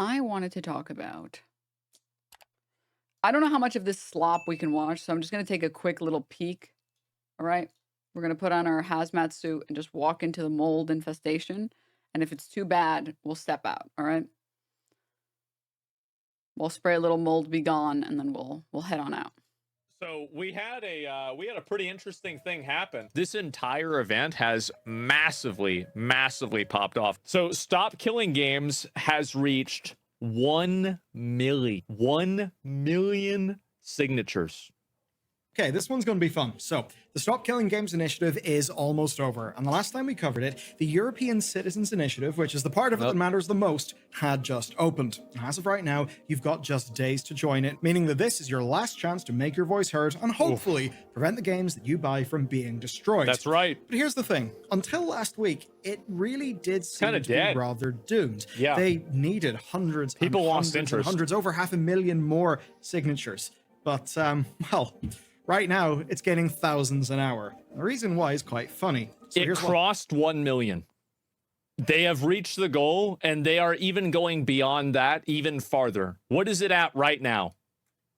I wanted to talk about. I don't know how much of this slop we can watch, so I'm just going to take a quick little peek. All right. We're going to put on our hazmat suit and just walk into the mold infestation. And if it's too bad, we'll step out. All right. We'll spray a little mold be gone, and then we'll head on out. So we had a pretty interesting thing happen. This entire event has massively popped off. So Stop Killing Games has reached 1 million signatures. Okay, this one's going to be fun. So, the Stop Killing Games initiative is almost over, and the last time we covered it, the European Citizens Initiative, which is the part of it that matters the most, had just opened. As of right now, you've got just days to join it, meaning that this is your last chance to make your voice heard and hopefully prevent the games that you buy from being destroyed. That's right. But here's the thing. Until last week, it really did seem to be rather doomed. Yeah. They needed hundreds and hundreds, over 500,000 more signatures. But, well, right now, it's getting thousands an hour. The reason why is quite funny. So it crossed 1 million. They have reached the goal, and they are even going beyond that even farther. What is it at right now?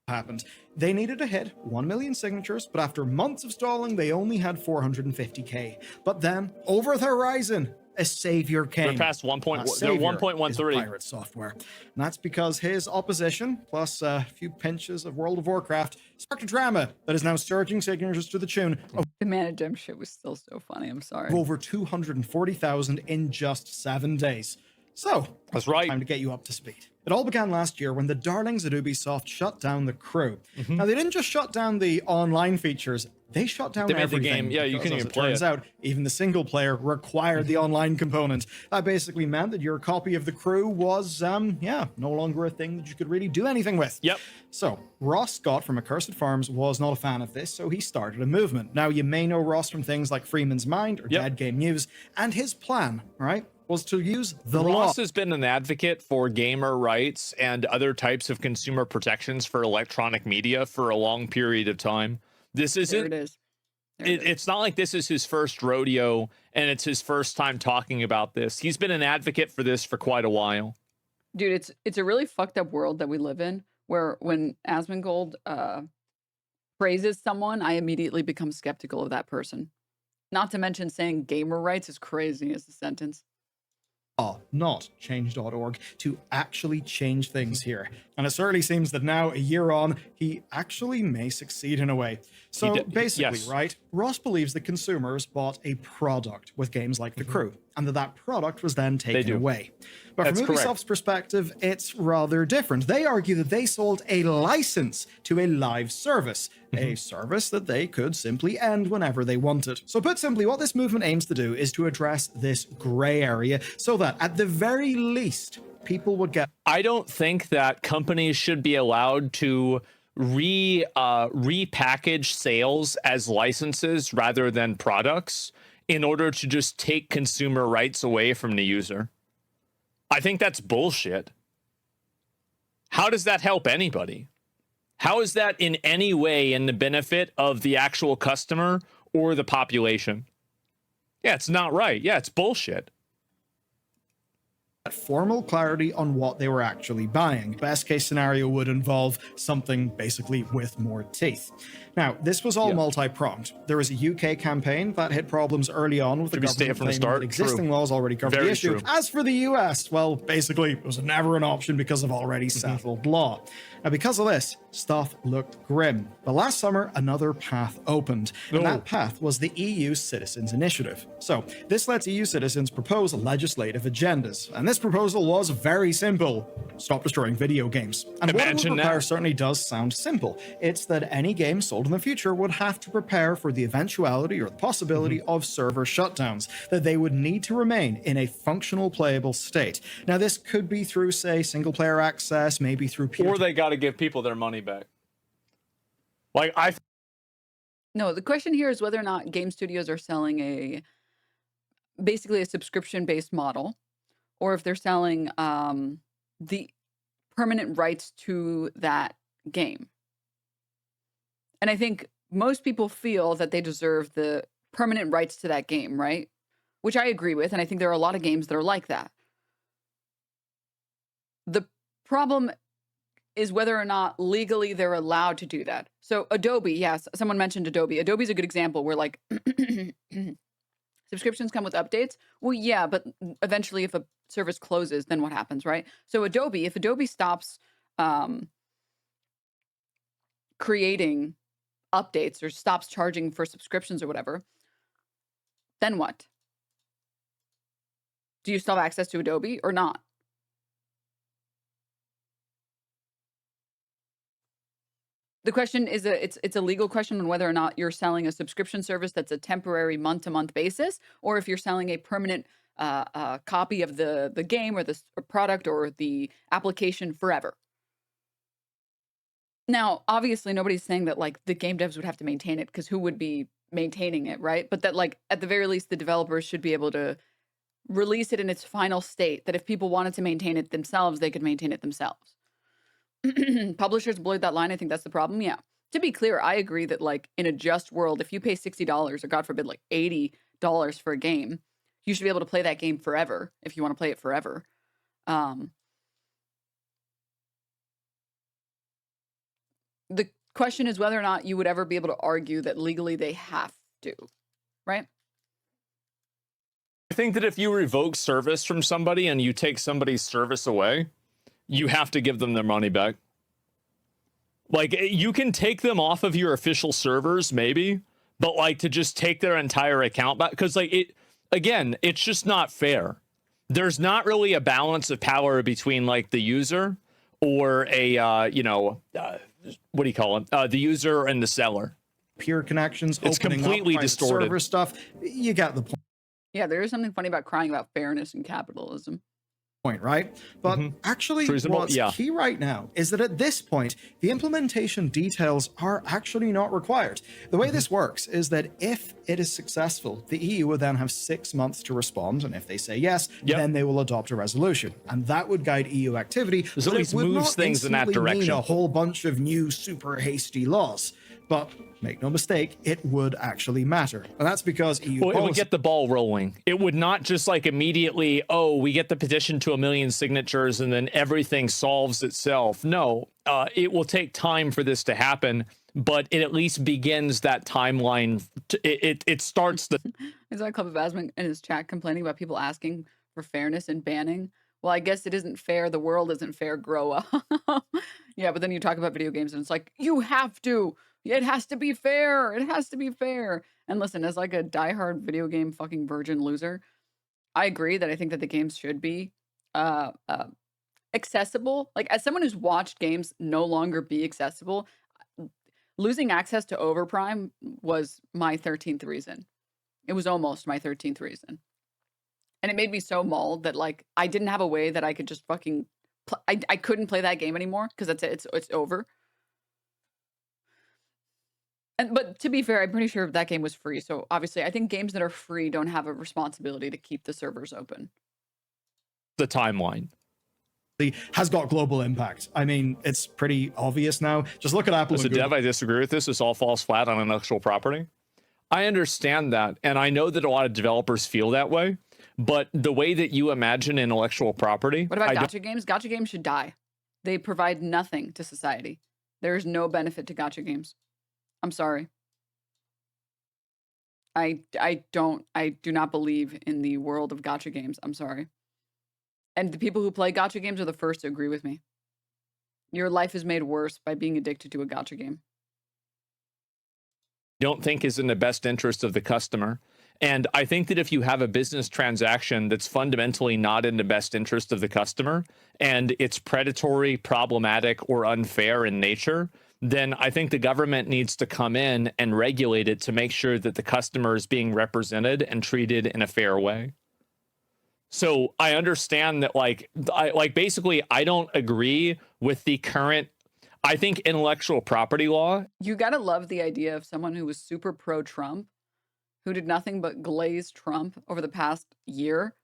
Happened. They needed to hit 1 million signatures, but after months of stalling, they only had 450k. But then, over the horizon, a savior came. They're past 1.13. Pirate software. And that's because his opposition, plus a few pinches of World of Warcraft, sparked a drama that is now surging signatures to the tune of The Managem shit was still so funny. I'm sorry. over 240,000 in just 7 days. So, that's right. Time to get you up to speed. It all began last year when the darlings at Ubisoft shut down the crew. Now, they didn't just shut down the online features, they shut down everything. The game. Yeah, you couldn't even play it. Turns out, even the single player required the online component. That basically meant that your copy of the crew was, no longer a thing that you could really do anything with. Yep. So, Ross Scott from Accursed Farms was not a fan of this, so he started a movement. Now, you may know Ross from things like Freeman's Mind or Dead Game News, and his plan, right, was to use the law. Ross has been an advocate for gamer rights and other types of consumer protections for electronic media for a long period of time. This isn't. There it is. It's not like this is his first rodeo and it's his first time talking about this. He's been an advocate for this for quite a while. Dude, it's a really fucked up world that we live in, where when Asmongold praises someone, I immediately become skeptical of that person. Not to mention saying gamer rights is crazy as a sentence. Not change.org to actually change things here. And it certainly seems that now, a year on, he actually may succeed in a way. So basically, right, Ross believes that consumers bought a product with games like The Crew, and that product was then taken away. But from Ubisoft's perspective, it's rather different. They argue that they sold a license to a live service, a service that they could simply end whenever they wanted. So put simply, what this movement aims to do is to address this gray area so that at the very least, people would get. I don't think that companies should be allowed to repackage sales as licenses rather than products in order to just take consumer rights away from the user. I think that's bullshit. How does that help anybody? How is that in any way in the benefit of the actual customer or the population? Yeah, it's not right. Yeah, it's bullshit. Formal clarity on what they were actually buying. Best case scenario would involve something basically with more teeth. Now, this was all multi-pronged. There was a UK campaign that hit problems early on with the government claiming that existing laws already covered the issue. As for the US, well, basically, it was never an option because of already settled law. Now, because of this, stuff looked grim. But last summer, another path opened, and that path was the EU Citizens Initiative. So, this lets EU citizens propose legislative agendas, and this proposal was very simple. Stop destroying video games. And what it would require certainly does sound simple. It's that any game sold in the future would have to prepare for the eventuality or the possibility of server shutdowns, that they would need to remain in a functional, playable state. Now, this could be through, say, single-player access, maybe through or they got to give people their money back. Like, No, the question here is whether or not game studios are selling basically a subscription-based model, or if they're selling the permanent rights to that game. And I think most people feel that they deserve the permanent rights to that game, right? Which I agree with, and I think there are a lot of games that are like that. The problem is whether or not legally they're allowed to do that. So Adobe, yes, someone mentioned Adobe. Adobe's a good example where like subscriptions come with updates. Well, yeah, but eventually if a service closes, then what happens, right? So Adobe, if Adobe stops creating updates or stops charging for subscriptions or whatever, then what? Do you still have access to Adobe or not? The question is it's a legal question on whether or not you're selling a subscription service that's a temporary month-to-month basis, or if you're selling a permanent copy of the game or the product or the application forever. Now, obviously, nobody's saying that like the game devs would have to maintain it, because who would be maintaining it, right? But that like at the very least, the developers should be able to release it in its final state. That if people wanted to maintain it themselves, they could maintain it themselves. Publishers blurred that line. I think that's the problem. Yeah. To be clear, I agree that like in a just world, if you pay $60 or God forbid like $80 for a game, you should be able to play that game forever if you want to play it forever. The question is whether or not you would ever be able to argue that legally they have to, right? I think that if you revoke service from somebody and you take somebody's service away, you have to give them their money back. Like, you can take them off of your official servers, maybe, but like to just take their entire account back, because like again, it's just not fair. There's not really a balance of power between like the user or a what do you call it? The user and the seller. Peer connections, it's completely distorted. Server stuff. You got the point. Yeah, there is something funny about crying about fairness and capitalism. Point, right? But actually, what's key right now is that at this point, the implementation details are actually not required. The way this works is that if it is successful, the EU will then have 6 months to respond, and if they say yes, then they will adopt a resolution, and that would guide EU activity. This at least moves things in that direction. Mean a whole bunch of new super hasty laws. But make no mistake, it would actually matter. And that's because EU policy... it would get the ball rolling. It would not just like immediately, oh, we get the petition to 1 million signatures and then everything solves itself. No, it will take time for this to happen, but it at least begins that timeline. It starts the... I saw a clip of Asmongold in his chat complaining about people asking for fairness and banning. Well, I guess it isn't fair. The world isn't fair. Grow up. Yeah, but then you talk about video games and it's like, you have to. It has to be fair. It has to be fair. And listen, as like a diehard video game fucking virgin loser, I agree that I think that the games should be accessible. Like, as someone who's watched games no longer be accessible, losing access to Overprime was my 13th reason. It was almost my 13th reason. And it made me so mauled that like I didn't have a way that I could just fucking I couldn't play that game anymore because that's it. It's over. But to be fair, I'm pretty sure that game was free. So obviously, I think games that are free don't have a responsibility to keep the servers open. The timeline has got global impact. I mean, it's pretty obvious now. Just look at Apple. As a dev, I disagree with this. This all falls flat on intellectual property. I understand that, and I know that a lot of developers feel that way. But the way that you imagine intellectual property... What about gacha games? Gacha games should die. They provide nothing to society. There is no benefit to gacha games. I'm sorry. I do not believe in the world of gacha games. I'm sorry. And the people who play gacha games are the first to agree with me. Your life is made worse by being addicted to a gacha game. Don't think is in the best interest of the customer. And I think that if you have a business transaction that's fundamentally not in the best interest of the customer, and it's predatory, problematic, or unfair in nature, then I think the government needs to come in and regulate it to make sure that the customer is being represented and treated in a fair way. So I understand that, basically, I don't agree with the current, I think, intellectual property law. You gotta love the idea of someone who was super pro-Trump, who did nothing but glaze Trump over the past year,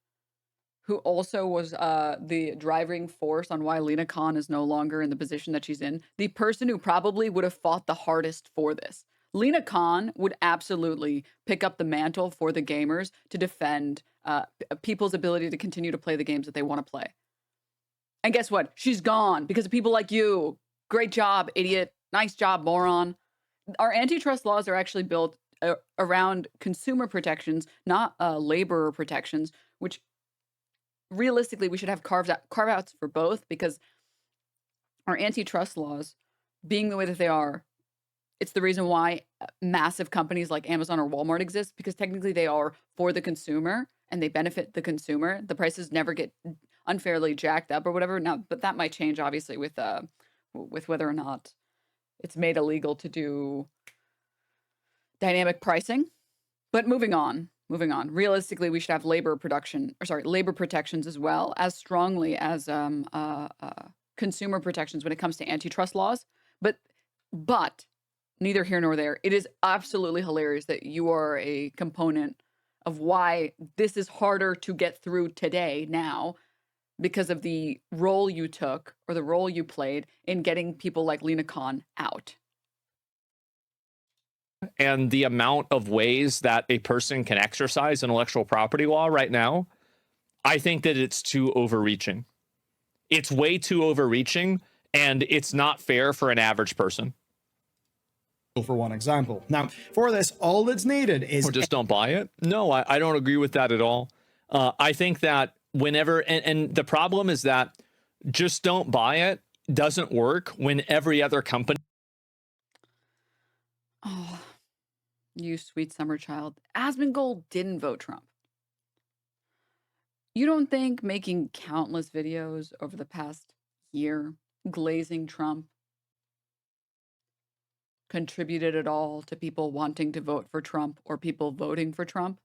who also was the driving force on why Lena Khan is no longer in the position that she's in. The person who probably would have fought the hardest for this. Lena Khan would absolutely pick up the mantle for the gamers to defend people's ability to continue to play the games that they want to play. And guess what? She's gone because of people like you. Great job, idiot. Nice job, moron. Our antitrust laws are actually built around consumer protections, not labor protections, which realistically we should have carve-outs for both, because our antitrust laws, being the way that they are, it's the reason why massive companies like Amazon or Walmart exist, because technically they are for the consumer and they benefit the consumer. The prices never get unfairly jacked up or whatever. Now, but that might change obviously with whether or not it's made illegal to do dynamic pricing. But moving on. Realistically, we should have labor protections as well, as strongly as consumer protections when it comes to antitrust laws. But neither here nor there. It is absolutely hilarious that you are a component of why this is harder to get through today now, because of the role you took or the role you played in getting people like Lena Khan out. And the amount of ways that a person can exercise intellectual property law right now, I think that it's too overreaching. It's way too overreaching, and it's not fair for an average person. For one example. Now, for this, all that's needed is... Or just don't buy it? No, I don't agree with that at all. I think that whenever... And the problem is that just don't buy it doesn't work when every other company... Oh, you sweet summer child. Asmongold didn't vote Trump. You don't think making countless videos over the past year, glazing Trump, contributed at all to people wanting to vote for Trump or people voting for Trump?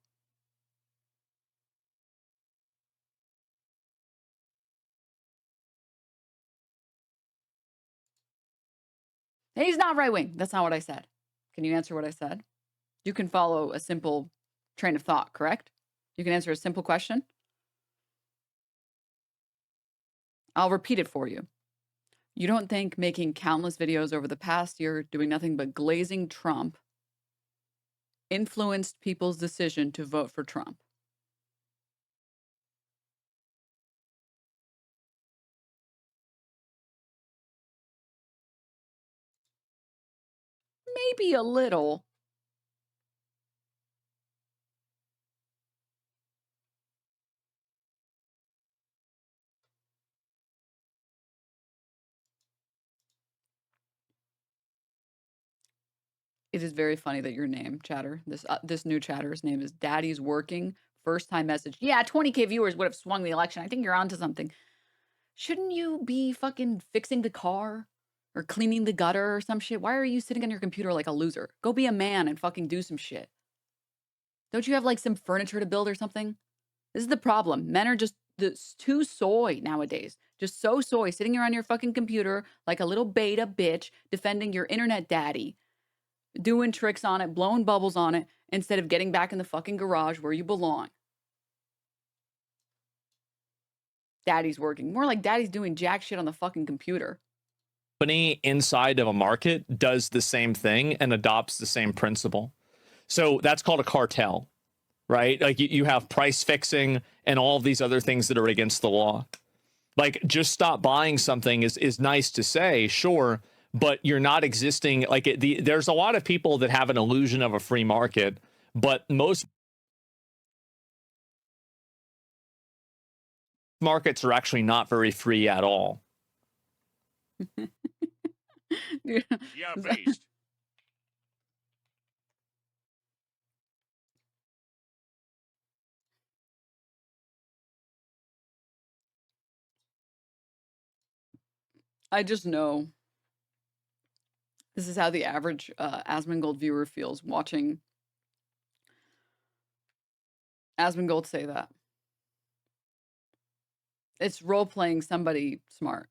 He's not right wing. That's not what I said. Can you answer what I said? You can follow a simple train of thought, correct? You can answer a simple question. I'll repeat it for you. You don't think making countless videos over the past year doing nothing but glazing Trump influenced people's decision to vote for Trump? Maybe a little. It is very funny that your name, chatter, this new chatter's name is Daddy's Working. First time message. Yeah, 20K viewers would have swung the election. I think you're onto something. Shouldn't you be fucking fixing the car or cleaning the gutter or some shit? Why are you sitting on your computer like a loser? Go be a man and fucking do some shit. Don't you have like some furniture to build or something? This is the problem. Men are just too soy nowadays. Just so soy, sitting around your fucking computer like a little beta bitch defending your internet daddy, doing tricks on it, blowing bubbles on it, instead of getting back in the fucking garage where you belong. Daddy's working. More like daddy's doing jack shit on the fucking computer. Company inside of a market does the same thing and adopts the same principle. So that's called a cartel, right? Like you have price fixing and all of these other things that are against the law. Like, just stop buying something is nice to say, sure, but you're not existing. Like, there's a lot of people that have an illusion of a free market, but most markets are actually not very free at all. Yeah, based. I just know this is how the average Asmongold viewer feels watching Asmongold say that. It's role-playing somebody smart.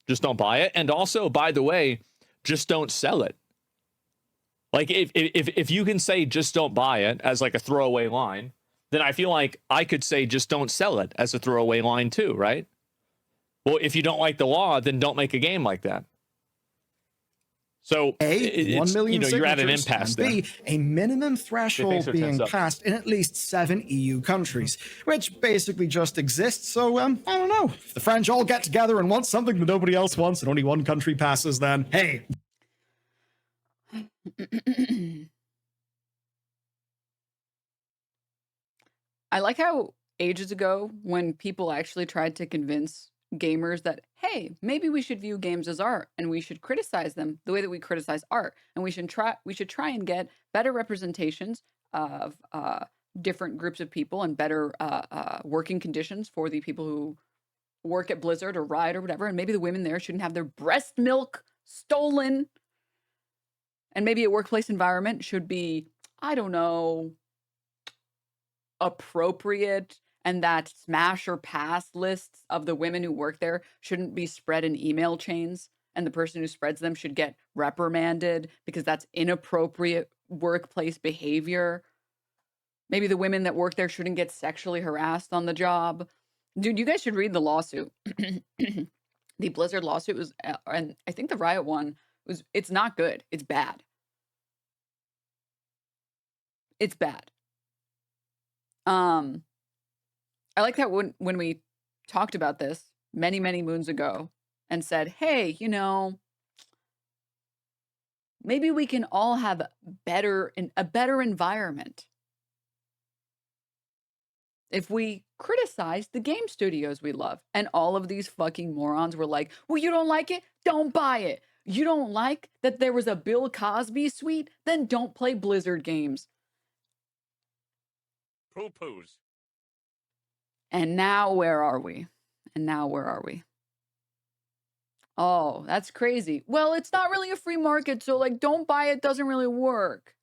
Just don't buy it. And also, by the way, just don't sell it. Like, if you can say just don't buy it as like a throwaway line, then I feel like I could say just don't sell it as a throwaway line too, right? Well, if you don't like the law, then don't make a game like that. So A, 1 million you're at an signatures, impasse and there. B, a minimum threshold so, being 10 subs. passed in at least 7 EU countries, which basically just exists. So, I don't know. If the French all get together and want something that nobody else wants and only one country passes, then hey. I like how ages ago, when people actually tried to convince gamers that, hey, maybe we should view games as art and we should criticize them the way that we criticize art, and we should try and get better representations of different groups of people and better working conditions for the people who work at Blizzard or Riot or whatever, and maybe the women there shouldn't have their breast milk stolen, and maybe a workplace environment should be, I don't know, appropriate, and that smash or pass lists of the women who work there shouldn't be spread in email chains, and the person who spreads them should get reprimanded because that's inappropriate workplace behavior. Maybe the women that work there shouldn't get sexually harassed on the job. Dude, you guys should read the lawsuit. The Blizzard lawsuit was, and I think the Riot one it's not good. It's bad. It's bad. I like that when we talked about this many, many moons ago and said, hey, maybe we can all have a better environment if we criticize the game studios we love. And all of these fucking morons were like, well, you don't like it? Don't buy it. You don't like that there was a Bill Cosby suite? Then don't play Blizzard games. Poo-poos. And now where are we? Oh, that's crazy. Well, it's not really a free market, so like don't buy it, doesn't really work.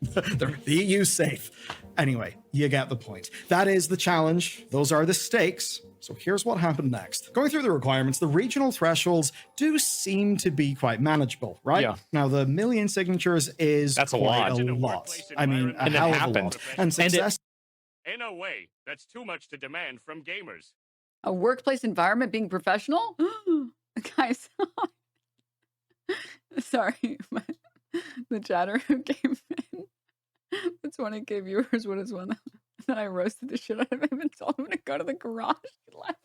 The EU's safe. Anyway, you get the point. That is the challenge. Those are the stakes. So here's what happened next. Going through the requirements, the regional thresholds do seem to be quite manageable, right? Yeah. Now, the million signatures is That's a quite lot. a lot. I mean, a And it hell of a happened. lot. And success In a way, that's too much to demand from gamers. A workplace environment being professional? Guys, sorry, the chatter who came in. The 20K viewers what is one that I roasted the shit out of him and told him to go to the garage. He left.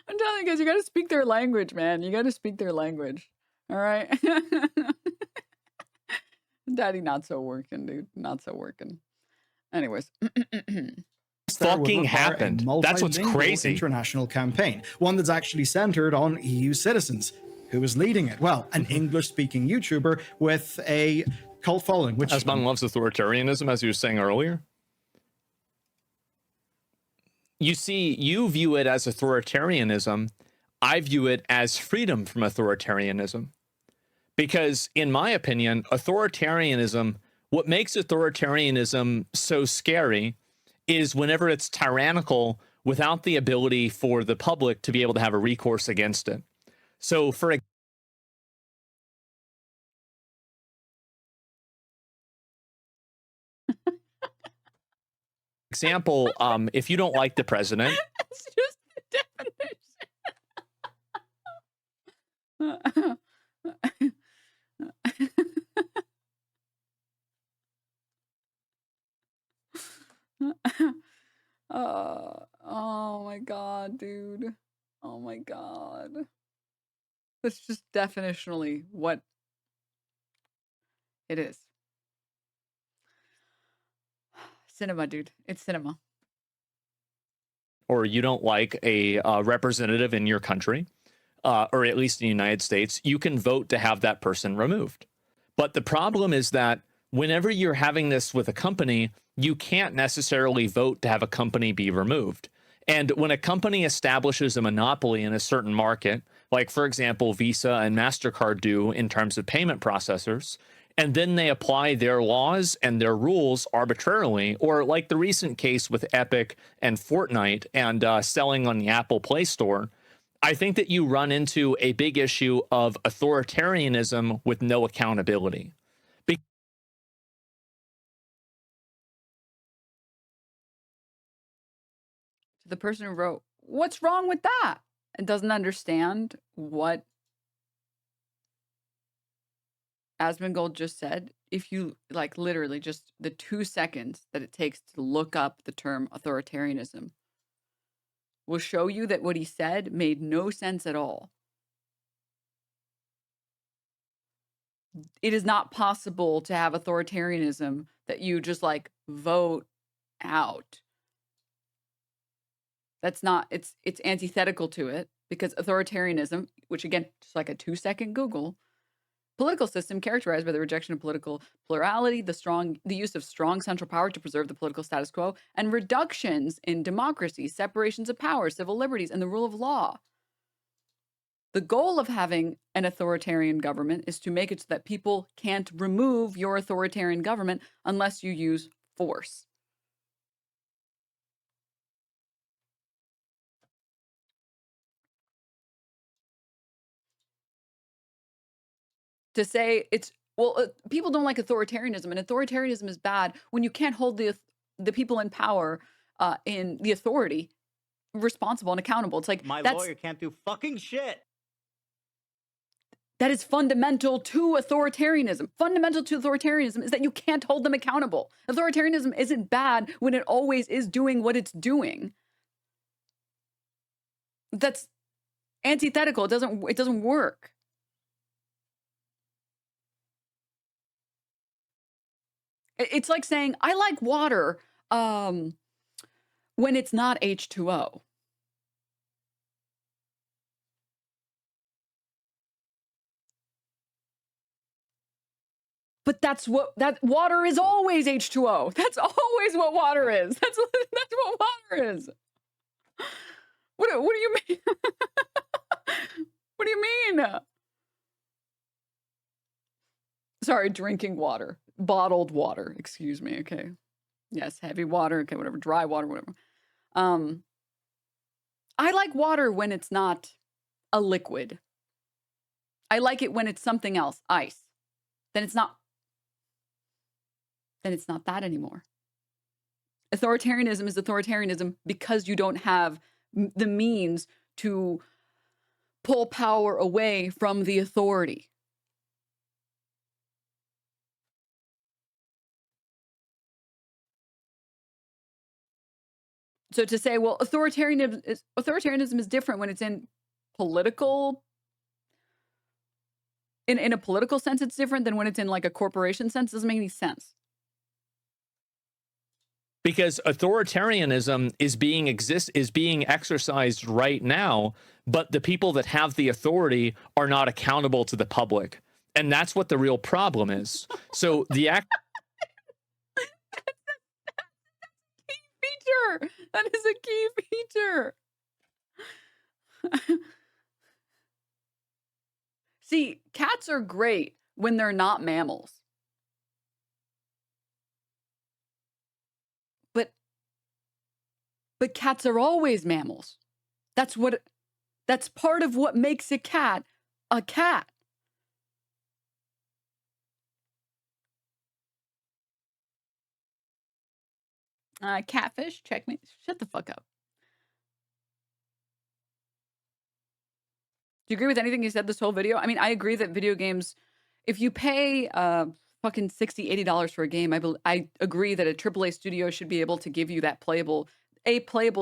I'm telling you guys, you gotta speak their language, man. You gotta speak their language. All right. Daddy, not so working, dude. Not so working. Anyways. Fucking happened. That's what's crazy. International campaign, one that's actually centered on EU citizens. Who is leading it? Well, an English-speaking YouTuber with a cult following. Which Asmongold loves authoritarianism, as you were saying earlier. You see, you view it as authoritarianism. I view it as freedom from authoritarianism. Because, in my opinion, authoritarianism, what makes authoritarianism so scary is whenever it's tyrannical without the ability for the public to be able to have a recourse against it. So, for example, if you don't like the president, That's just the definition. Oh my god, dude. Oh my god. That's just definitionally what it is. Cinema, dude. It's cinema. or you don't like a representative in your country, or at least in the United States, you can vote to have that person removed. But the problem is that whenever you're having this with a company, you can't necessarily vote to have a company be removed. And when a company establishes a monopoly in a certain market, like, for example, Visa and MasterCard do in terms of payment processors, and then they apply their laws and their rules arbitrarily, or like the recent case with Epic and Fortnite and selling on the Apple Play Store, I think that you run into a big issue of authoritarianism with no accountability. The person who wrote, what's wrong with that? And doesn't understand what Asmongold just said. If you like literally just the 2 seconds that it takes to look up the term authoritarianism will show you that what he said made no sense at all. It is not possible to have authoritarianism that you just like vote out. That's not, it's antithetical to it, because authoritarianism, which again, just like a 2-second Google, political system characterized by the rejection of political plurality, the use of strong central power to preserve the political status quo, and reductions in democracy, separations of power, civil liberties, and the rule of law. The goal of having an authoritarian government is to make it so that people can't remove your authoritarian government unless you use force. To say it's, well, people don't like authoritarianism, and authoritarianism is bad when you can't hold the people in power, in the authority, responsible and accountable. It's like, My lawyer can't do fucking shit. That is fundamental to authoritarianism. Fundamental to authoritarianism is that you can't hold them accountable. Authoritarianism isn't bad when it always is doing what it's doing. That's antithetical. It doesn't work. It's like saying, I like water when it's not H2O. But that water is always H2O. That's always what water is. That's what water is. What do you mean? What do you mean? Sorry, drinking water. Bottled water, excuse me, okay. Yes, heavy water, okay, whatever, dry water, whatever. I like water when it's not a liquid. I like it when it's something else, ice. Then it's not that anymore. Authoritarianism is authoritarianism because you don't have the means to pull power away from the authority. So to say, well, authoritarianism is different when it's in political, in a political sense, it's different than when it's in like a corporation sense, doesn't make any sense. Because authoritarianism is being exercised right now, but the people that have the authority are not accountable to the public. And that's what the real problem is. So the feature. That is a key feature. See, cats are great when they're not mammals. But cats are always mammals. That's part of what makes a cat a cat. Catfish, check me. Shut the fuck up. Do you agree with anything you said this whole video? I mean, I agree that video games, if you pay fucking $60, $80 for a game, I agree that a AAA studio should be able to give you that playable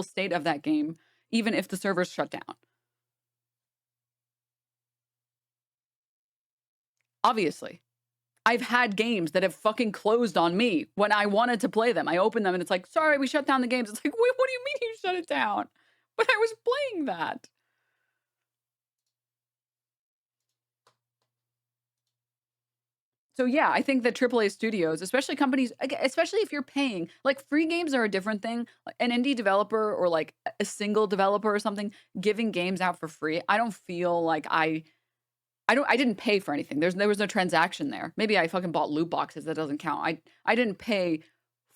state of that game, even if the server's shut down. Obviously. I've had games that have fucking closed on me when I wanted to play them. I opened them and it's like, sorry, we shut down the games. It's like, wait, what do you mean you shut it down? But I was playing that. So yeah, I think that AAA studios, especially companies, especially if you're paying, like free games are a different thing. An indie developer or like a single developer or something giving games out for free, I don't feel like I didn't pay for anything. There was no transaction there. Maybe I fucking bought loot boxes. That doesn't count. I didn't pay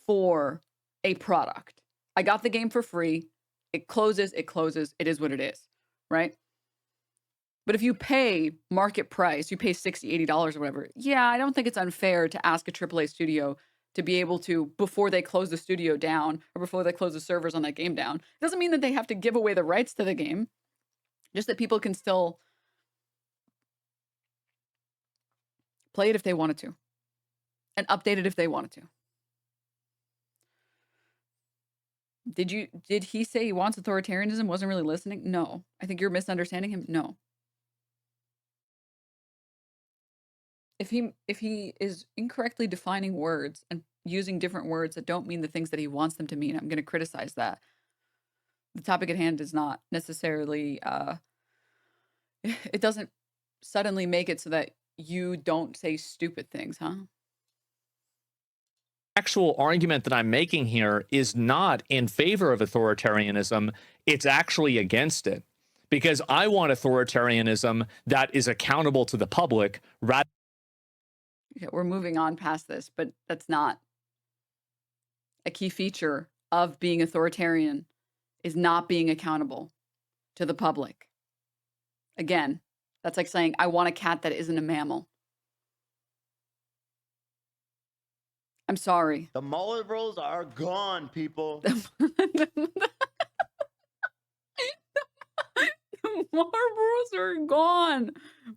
for a product. I got the game for free. It closes. It is what it is, right? But if you pay market price, you pay $60, $80 or whatever. Yeah, I don't think it's unfair to ask a AAA studio to be able to, before they close the studio down or before they close the servers on that game down. It doesn't mean that they have to give away the rights to the game, just that people can still play it if they wanted to and update it if they wanted to. Did he say he wants authoritarianism? Wasn't really listening? No. I think you're misunderstanding him. No. If he is incorrectly defining words and using different words that don't mean the things that he wants them to mean, I'm going to criticize that. The topic at hand is not necessarily it doesn't suddenly make it so that you don't say stupid things, huh? Actual argument that I'm making here is not in favor of authoritarianism. It's actually against it, because I want authoritarianism that is accountable to the public rather. Okay, we're moving on past this, but that's not a key feature of being authoritarian, is not being accountable to the public. Again, that's like saying, I want a cat that isn't a mammal. I'm sorry. The Marlboros are gone, people. The Marlboros are gone,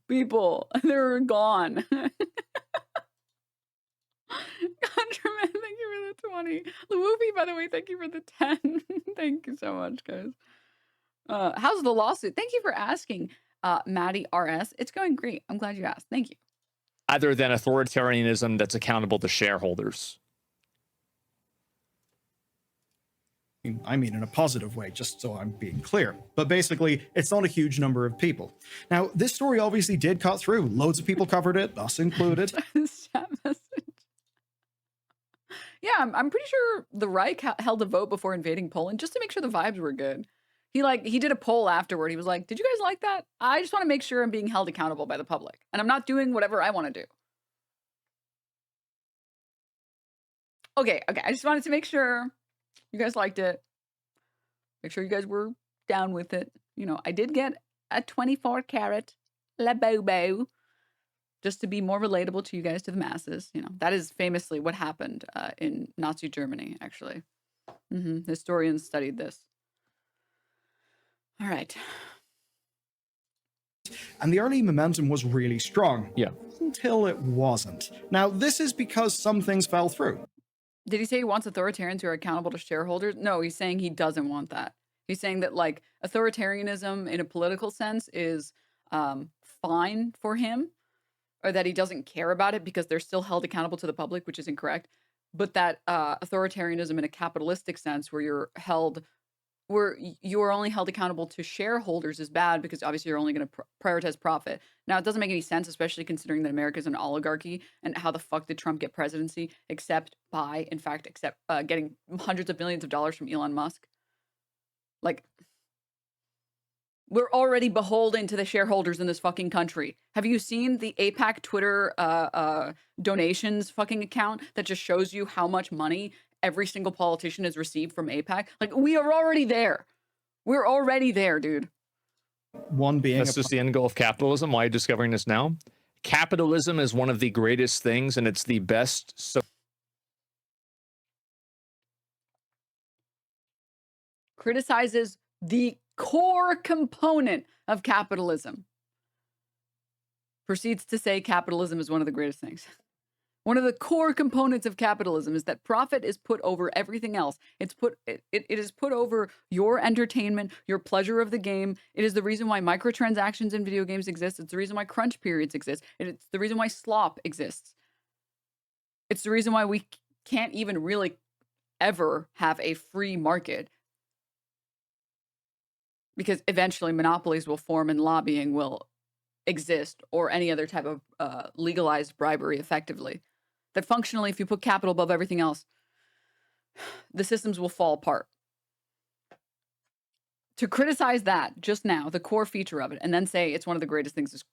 people. They're gone. Contraman, thank you for the 20. Luwoofi, by the way, thank you for the 10. Thank you so much, guys. How's the lawsuit? Thank you for asking, Maddie RS. It's going great. I'm glad you asked. Thank you. Rather than authoritarianism that's accountable to shareholders. I mean, in a positive way, just so I'm being clear. But basically, it's not a huge number of people. Now, this story obviously did cut through. Loads of people covered it, us included. Chat message. Yeah, I'm pretty sure the Reich held a vote before invading Poland just to make sure the vibes were good. He did a poll afterward. He was like, did you guys like that? I just want to make sure I'm being held accountable by the public. And I'm not doing whatever I want to do. Okay. I just wanted to make sure you guys liked it. Make sure you guys were down with it. You know, I did get a 24 karat La Bobo just to be more relatable to you guys, to the masses. You know, that is famously what happened in Nazi Germany, actually. Historians studied this. All right. And the early momentum was really strong. Yeah. Until it wasn't. Now, this is because some things fell through. Did he say he wants authoritarians who are accountable to shareholders? No, he's saying he doesn't want that. He's saying that, like, authoritarianism in a political sense is fine for him, or that he doesn't care about it because they're still held accountable to the public, which is incorrect. But that authoritarianism in a capitalistic sense, where you are only held accountable to shareholders, is bad because obviously you're only going to prioritize profit. Now, it doesn't make any sense, especially considering that America is an oligarchy, and how the fuck did Trump get presidency except getting hundreds of millions of dollars from Elon Musk? Like, we're already beholden to the shareholders in this fucking country. Have you seen the APAC Twitter donations fucking account that just shows you how much money every single politician has received from APAC? Like, we are already there. We're already there, dude. One being That's just the end goal of capitalism. Why are you discovering this now? Capitalism is one of the greatest things, and it's the best. Criticizes the core component of capitalism. Proceeds to say capitalism is one of the greatest things. One of the core components of capitalism is that profit is put over everything else. It is put over your entertainment, your pleasure of the game. It is the reason why microtransactions in video games exist. It's the reason why crunch periods exist. It's the reason why slop exists. It's the reason why we can't even really ever have a free market. Because eventually monopolies will form and lobbying will exist, or any other type of legalized bribery effectively. That functionally, if you put capital above everything else, the systems will fall apart. To criticize that just now, the core feature of it, and then say it's one of the greatest things, is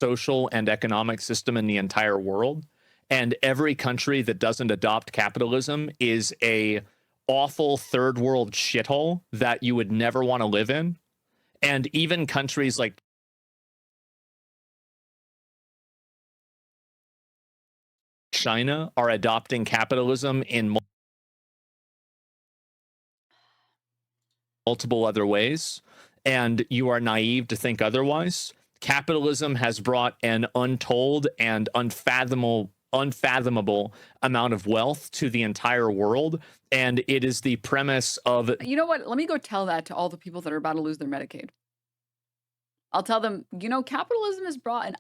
social and economic system in the entire world. And every country that doesn't adopt capitalism is a awful third world shithole that you would never want to live in. And even countries like China are adopting capitalism in multiple other ways, and you are naive to think otherwise. Capitalism has brought an untold and unfathomable amount of wealth to the entire world, and it is the premise of... You know what? Let me go tell that to all the people that are about to lose their Medicaid. I'll tell them, you know, capitalism has brought an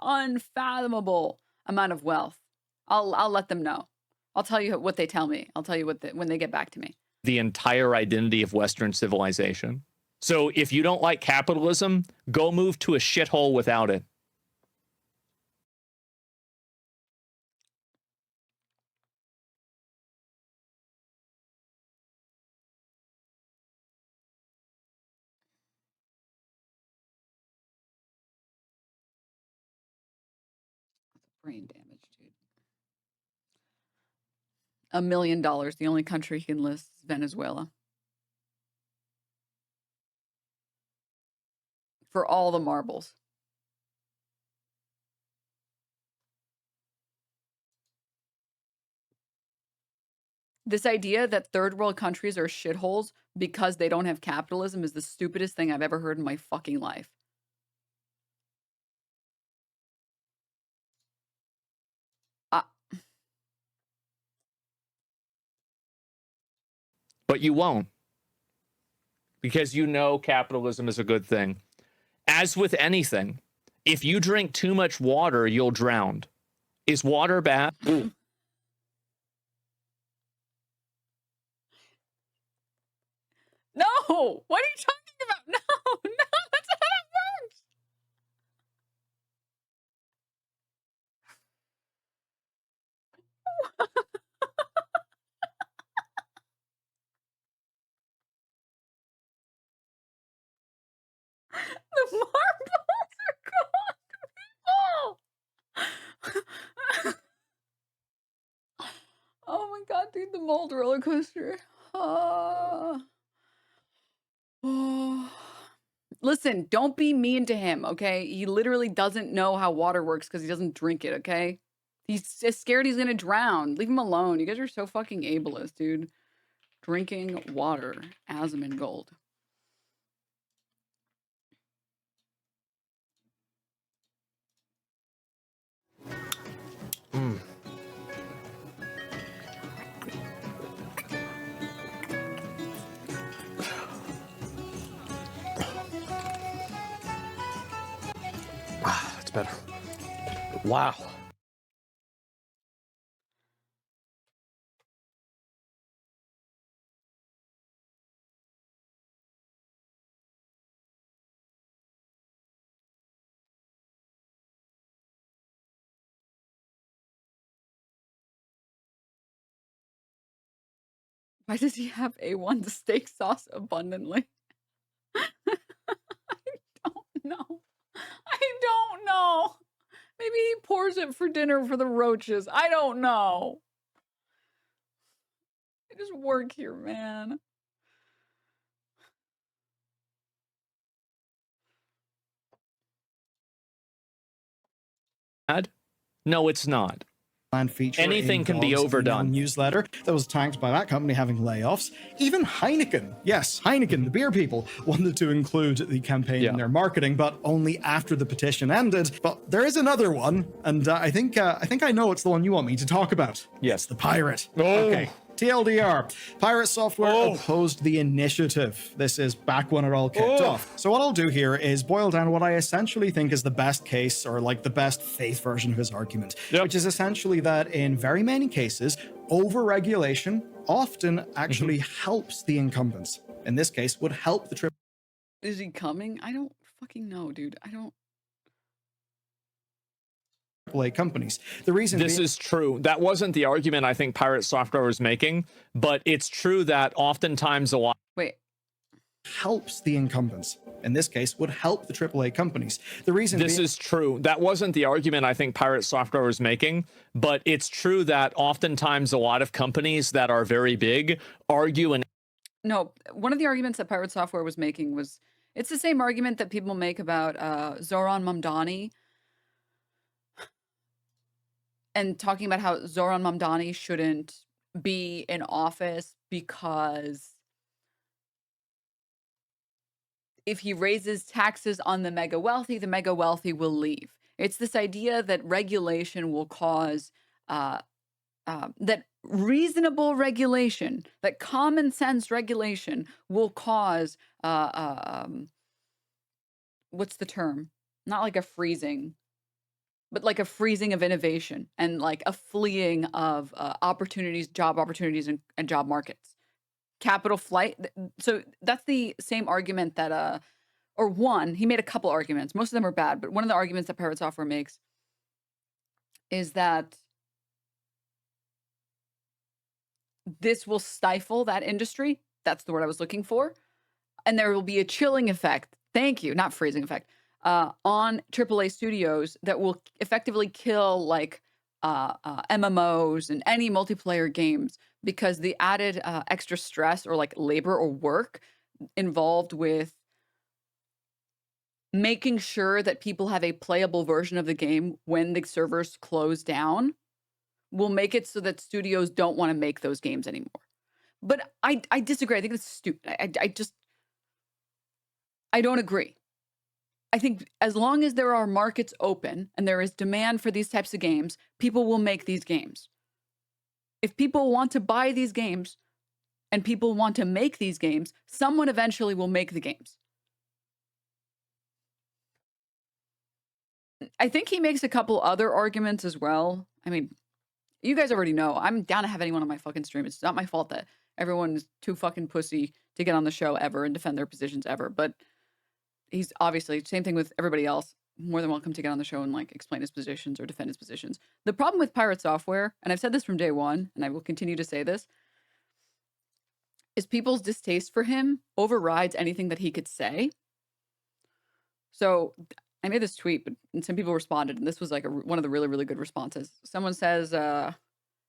unfathomable amount of wealth. I'll let them know. I'll tell you what they tell me. I'll tell you what when they get back to me. The entire identity of Western civilization. So if you don't like capitalism, go move to a shithole without it. Brain damage, dude. $1 million. The only country he can list is Venezuela. For all the marbles. This idea that third world countries are shitholes because they don't have capitalism is the stupidest thing I've ever heard in my fucking life. But you won't. Because you know capitalism is a good thing. As with anything, if you drink too much water, you'll drown. Is water bad? No! What are you talking about? No, that's not how it works. The marbles are gone, people. Oh my god, dude, the mold roller coaster. Oh. Listen, don't be mean to him, okay? He literally doesn't know how water works because he doesn't drink it, okay? He's just scared he's gonna drown. Leave him alone. You guys are so fucking ableist, dude. Drinking water. Asmongold. That's better. Wow. Why does he have A1 steak sauce abundantly? I don't know. I don't know. Maybe he pours it for dinner for the roaches. I don't know. I just work here, man. No, it's not. Feature Anything in can be God's overdone. email newsletter that was tanked by that company having layoffs. Even Heineken, yes, Heineken, the beer people, wanted to include the campaign in their marketing, but only after the petition ended. But there is another one, and I think I know it's the one you want me to talk about. Yes, the pirate. Oh. Okay. TLDR, Pirate Software opposed the initiative. This is back when it all kicked off. So what I'll do here is boil down what I essentially think is the best case, or like the best faith version of his argument, which is essentially that in very many cases, over-regulation often actually helps the incumbents. In this case, would help the triple. Is he coming? I don't fucking know, dude. I don't. AAA companies. The reason this is true. That wasn't the argument I think Pirate Software was making, but it's true that oftentimes a lot helps the incumbents. In this case, would help the AAA companies. The reason this is true. That wasn't the argument I think Pirate Software was making, but it's true that oftentimes a lot of companies that are very big argue and No, one of the arguments that Pirate Software was making was it's the same argument that people make about Zoran Mamdani. and talking about how Zoran Mamdani shouldn't be in office because if he raises taxes on the mega wealthy will leave. It's this idea that regulation will cause uh, that reasonable regulation, that common sense regulation will cause what's the term? Not like a freezing, but like a freezing of innovation and like a fleeing of opportunities, job opportunities, and job markets. Capital flight. So that's the same argument that or one, he made a couple arguments. Most of them are bad, but one of the arguments that Pirate Software makes is that this will stifle that industry. That's the word I was looking for. And there will be a chilling effect. Thank you, not freezing effect. On AAA studios that will effectively kill like MMOs and any multiplayer games because the added extra stress or like labor or work involved with making sure that people have a playable version of the game when the servers close down will make it so that studios don't want to make those games anymore. But I disagree. I think it's stupid. I don't agree. I think as long as there are markets open and there is demand for these types of games, people will make these games. If people want to buy these games and people want to make these games, someone eventually will make the games. I think he makes a couple other arguments as well. I mean, you guys already know I'm down to have anyone on my fucking stream. It's not my fault that everyone is too fucking pussy to get on the show ever and defend their positions ever. But he's obviously, same thing with everybody else, more than welcome to get on the show and like explain his positions or defend his positions. The problem with Pirate Software, and I've said this from day one, and I will continue to say this, is people's distaste for him overrides anything that he could say. So I made this tweet, and some people responded, and this was like one of the really, really good responses. Someone says,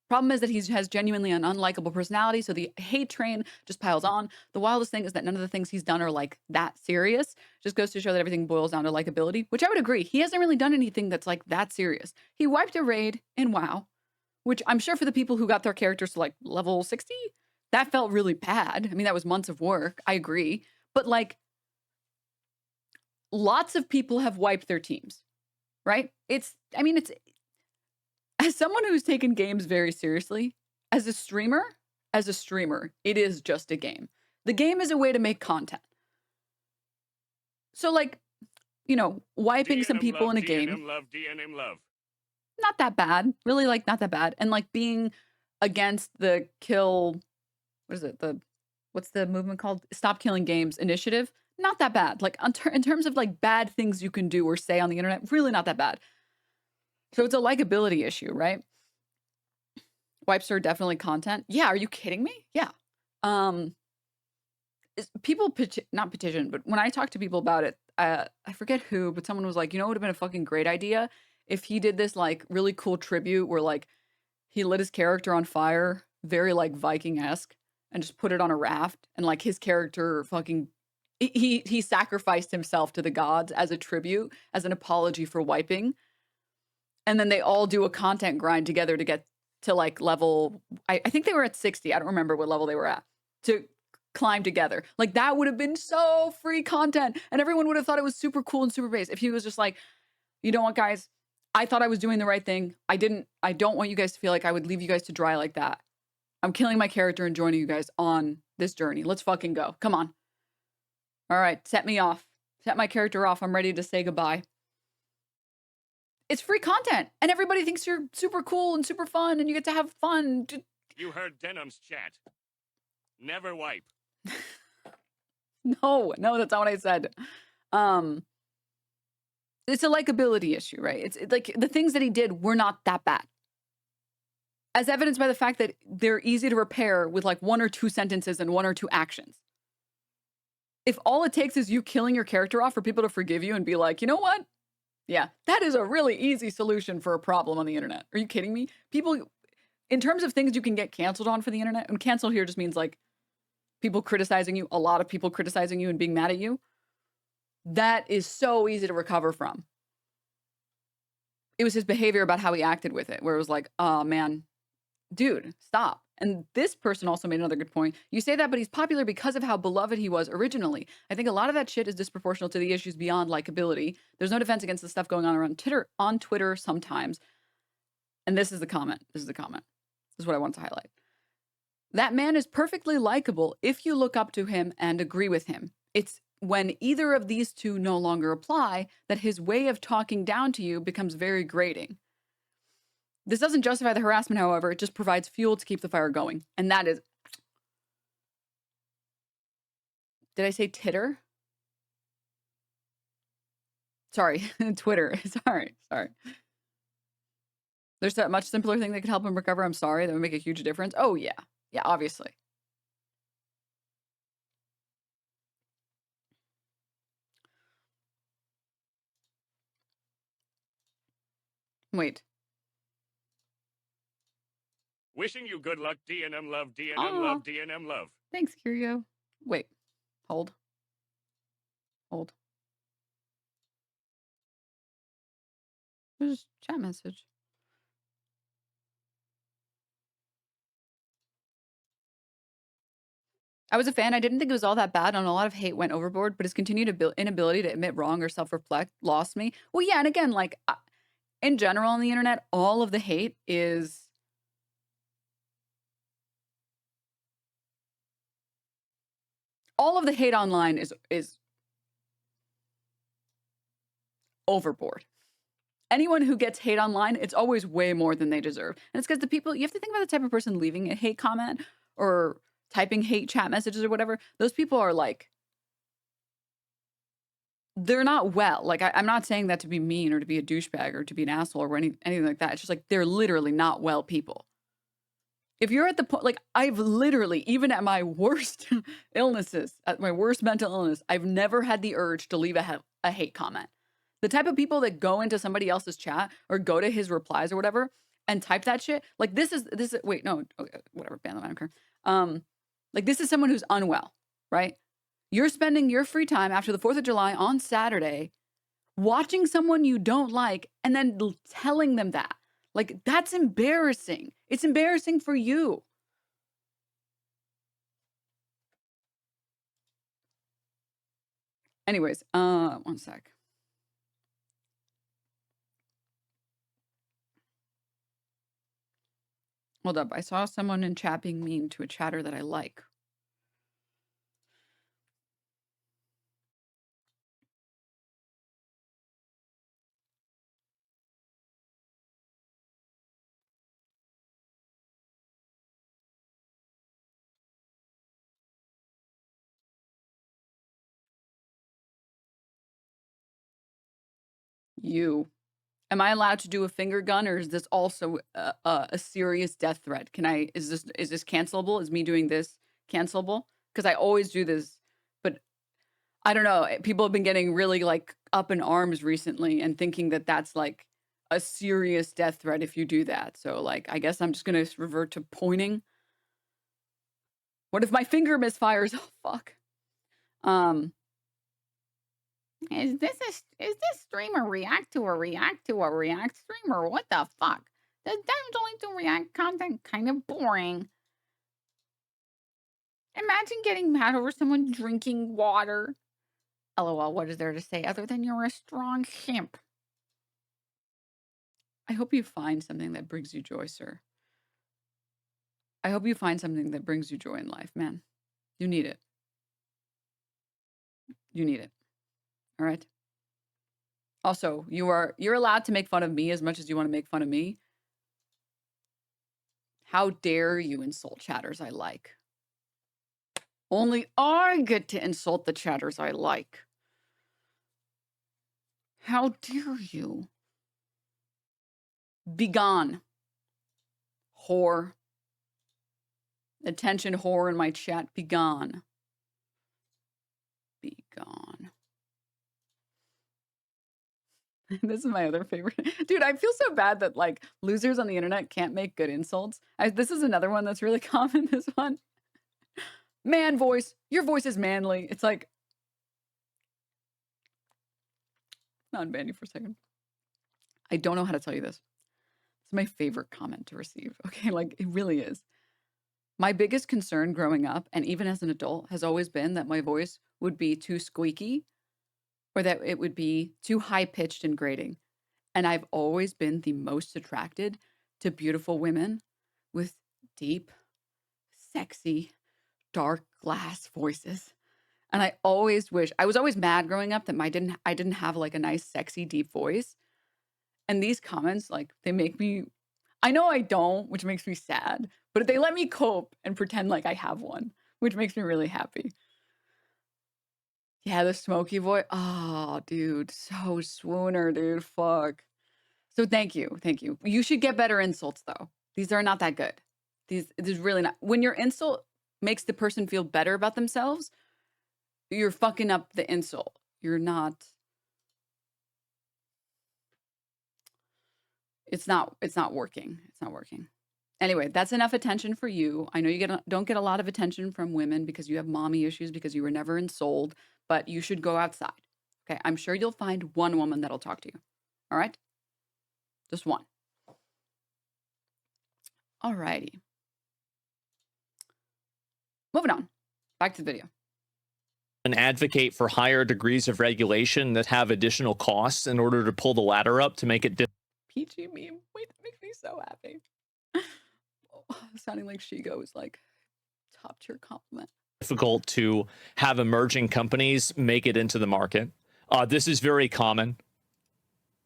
problem is that he has genuinely an unlikable personality, so the hate train just piles on. The wildest thing is that none of the things he's done are like that serious. Just goes to show that everything boils down to likability, which I would agree. He hasn't really done anything that's like that serious. He wiped a raid in WoW, which I'm sure for the people who got their characters to like level 60, that felt really bad. I mean, that was months of work. I agree. But like, lots of people have wiped their teams, right? It's as someone who's taken games very seriously, as a streamer, it is just a game. The game is a way to make content. So like, you know, wiping some people in a game, not that bad, really, like not that bad. And like being against the kill, what's the movement called? Stop Killing Games initiative. Not that bad. Like in terms of like bad things you can do or say on the internet, really not that bad. So it's a likability issue, right? Wipes are definitely content. Yeah, are you kidding me? Yeah. People not petition, but when I talk to people about it, I forget who, but someone was like, you know, it would have been a fucking great idea if he did this like really cool tribute where like he lit his character on fire, very like Viking-esque, and just put it on a raft, and like his character fucking he sacrificed himself to the gods as a tribute, as an apology for wiping. And then they all do a content grind together to get to like level, I think they were at 60. I don't remember what level they were at, to climb together. Like that would have been so free content and everyone would have thought it was super cool and super base. If he was just like, you know what, guys, I thought I was doing the right thing. I don't want you guys to feel like I would leave you guys to dry like that. I'm killing my character and joining you guys on this journey. Let's fucking go. Come on. All right, set me off. Set my character off. I'm ready to say goodbye. It's free content, and everybody thinks you're super cool and super fun, and you get to have fun. You heard Denims chat. Never wipe. No, that's not what I said. It's a likability issue, right? It's like the things that he did were not that bad. As evidenced by the fact that they're easy to repair with like 1 or 2 sentences and 1 or 2 actions. If all it takes is you killing your character off for people to forgive you and be like, you know what? Yeah, that is a really easy solution for a problem on the internet. Are you kidding me? People, in terms of things you can get canceled on for the internet, and canceled here just means like people criticizing you, a lot of people criticizing you and being mad at you. That is so easy to recover from. It was his behavior about how he acted with it, where it was like, oh man, dude, stop. And this person also made another good point. You say that, but he's popular because of how beloved he was originally. I think a lot of that shit is disproportional to the issues beyond likability. There's no defense against the stuff going on around Twitter sometimes. And this is the comment. This is the comment. This is what I want to highlight. That man is perfectly likable if you look up to him and agree with him. It's when either of these two no longer apply that his way of talking down to you becomes very grating. This doesn't justify the harassment, however. It just provides fuel to keep the fire going. And that is... Did I say titter? Sorry, Twitter. Sorry. There's a much simpler thing that could help him recover. I'm sorry. That would make a huge difference. Oh, yeah. Yeah, obviously. Wait. Wishing you good luck, DNM love, DNM love, DNM love. Thanks, Curio. Wait. Hold. There's a chat message. I was a fan. I didn't think it was all that bad, and a lot of hate went overboard, but his continued inability to admit wrong or self-reflect lost me. Well, yeah, and again, like, in general on the internet, all of the hate is... All of the hate online is overboard. Anyone who gets hate online, it's always way more than they deserve. And it's because the people... You have to think about the type of person leaving a hate comment or... typing hate chat messages or whatever, those people are like, they're not well. Like, I'm not saying that to be mean or to be a douchebag or to be an asshole or anything like that. It's just like, they're literally not well people. If you're at the point, like, I've literally, even at my worst illnesses, at my worst mental illness, I've never had the urge to leave a hate comment. The type of people that go into somebody else's chat or go to his replies or whatever and type that shit, like, this is, wait, no, okay, whatever, ban them, I don't care. Like, this is someone who's unwell, right? You're spending your free time after the 4th of July on Saturday watching someone you don't like and then telling them that. Like, that's embarrassing. It's embarrassing for you. Anyways, one sec. Hold up. I saw someone in chat being mean to a chatter that I like. You. Am I allowed to do a finger gun, or is this also a serious death threat? Is this cancelable? Is me doing this cancelable? Because I always do this, but I don't know. People have been getting really like up in arms recently and thinking that that's like a serious death threat if you do that. So like, I guess I'm just gonna revert to pointing. What if my finger misfires? Oh fuck. Is this streamer react to a react streamer? What the fuck? The Denims only do react content kind of boring. Imagine getting mad over someone drinking water. LOL, what is there to say other than you're a strong simp? I hope you find something that brings you joy, sir. I hope you find something that brings you joy in life, man. You need it. You need it. All right? Also, you're allowed to make fun of me as much as you want to make fun of me. How dare you insult chatters I like? Only I get to insult the chatters I like. How dare you? Begone. Whore. Attention whore in my chat. Begone. Begone. This is my other favorite. Dude, I feel so bad that like losers on the internet can't make good insults. This is another one that's really common, this one. Man voice. Your voice is manly. It's like... Not unban you for a second. I don't know how to tell you this. It's my favorite comment to receive. Okay, like it really is. My biggest concern growing up, and even as an adult, has always been that my voice would be too squeaky or that it would be too high pitched and grating. And I've always been the most attracted to beautiful women with deep, sexy, dark glass voices. And I always wish I was always mad growing up that I didn't have like a nice, sexy, deep voice. And these comments, like, they make me, I know I don't, which makes me sad, but they let me cope and pretend like I have one, which makes me really happy. Yeah, the smoky voice. Oh, dude, so swooner, dude. Fuck. So thank you. Thank you. You should get better insults though. These are not that good. These really not. When your insult makes the person feel better about themselves, you're fucking up the insult. You're not. It's not working. It's not working. Anyway, that's enough attention for you. I know you don't get a lot of attention from women because you have mommy issues because you were never ensouled, but you should go outside. Okay, I'm sure you'll find one woman that'll talk to you. All right? Just one. All righty. Moving on. Back to the video. And advocate for higher degrees of regulation that have additional costs in order to pull the ladder up to make it Peachy meme. Wait, that makes me so happy. Sounding like Shigo is like top tier compliment. difficult to have emerging companies make it into the market. This is very common.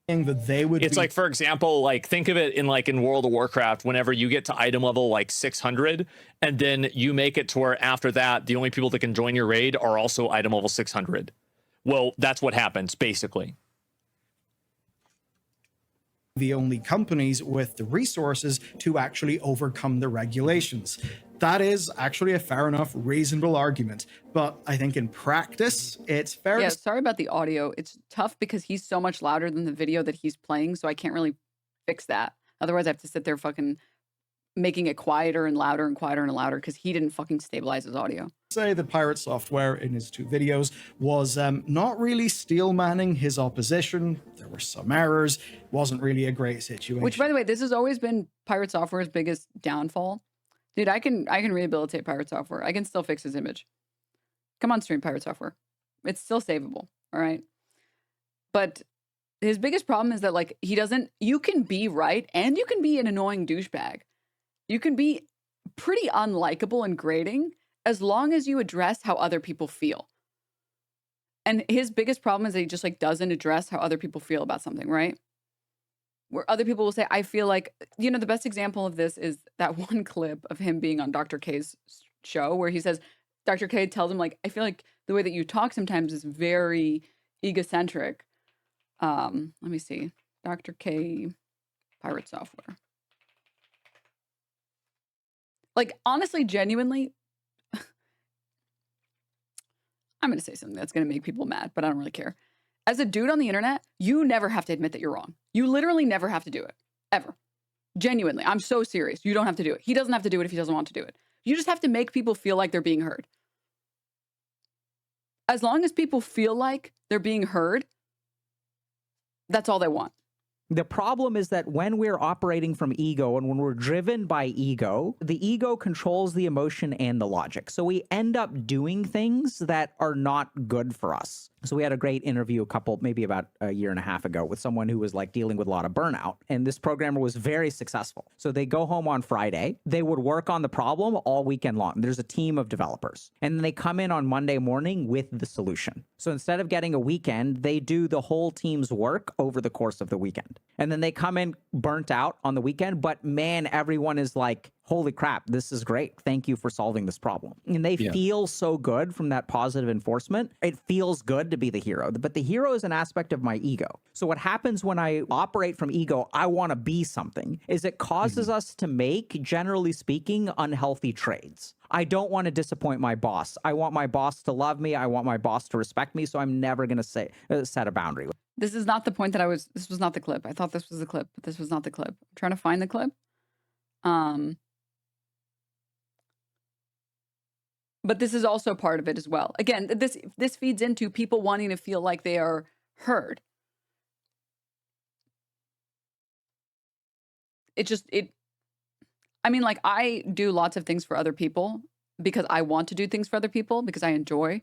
That they would It's like, for example, like think of it in World of Warcraft, whenever you get to item level like 600 and then you make it to where after that the only people that can join your raid are also item level 600. Well, that's what happens basically. the only companies with the resources to actually overcome the regulations. That is actually a fair enough, reasonable argument. But I think in practice, it's fair Yeah, to sorry about the audio. It's tough because he's so much louder than the video that he's playing, so I can't really fix that. Otherwise, I have to sit there fucking making it quieter and louder and quieter and louder because he didn't fucking stabilize his audio. say that Pirate Software in his two videos was not really steel manning his opposition. There were some errors. Wasn't really a great situation. Which, by the way, this has always been Pirate Software's biggest downfall. Dude, I can rehabilitate Pirate Software. I can still fix his image. Come on, stream Pirate Software. It's still savable, all right? But his biggest problem is that, like, he doesn't... You can be right, and you can be an annoying douchebag. You can be pretty unlikable and grating as long as you address how other people feel. And his biggest problem is that he just, like, doesn't address how other people feel about something, right? Where other people will say, I feel like, you know, the best example of this is that one clip of him being on Dr. K's show where he says, Dr. K tells him, like, I feel like the way that you talk sometimes is very egocentric. Let me see. Dr. K, Pirate Software. Like, honestly, genuinely, I'm going to say something that's going to make people mad, but I don't really care. As a dude on the internet, you never have to admit that you're wrong. You literally never have to do it. Ever. Genuinely. I'm so serious. You don't have to do it. He doesn't have to do it if he doesn't want to do it. You just have to make people feel like they're being heard. As long as people feel like they're being heard, that's all they want. The problem is that when we're operating from ego and when we're driven by ego, the ego controls the emotion and the logic. So we end up doing things that are not good for us. So we had a great interview maybe about a year and a half ago with someone who was like dealing with a lot of burnout. And this programmer was very successful. So they go home on Friday. They would work on the problem all weekend long. There's a team of developers. And then they come in on Monday morning with the solution. So instead of getting a weekend, they do the whole team's work over the course of the weekend. And then they come in burnt out on the weekend. But man, everyone is like, holy crap, this is great. Thank you for solving this problem. And they feel so good from that positive enforcement. It feels good to be the hero. But the hero is an aspect of my ego. So what happens when I operate from ego, I want to be something, is it causes us to make, generally speaking, unhealthy trades. I don't want to disappoint my boss. I want my boss to love me. I want my boss to respect me. So I'm never going to set a boundary. This is not the point that this was not the clip. I thought this was the clip, but this was not the clip. I'm trying to find the clip. But this is also part of it as well. Again, this feeds into people wanting to feel like they are heard. I mean, like, I do lots of things for other people because I want to do things for other people because I enjoy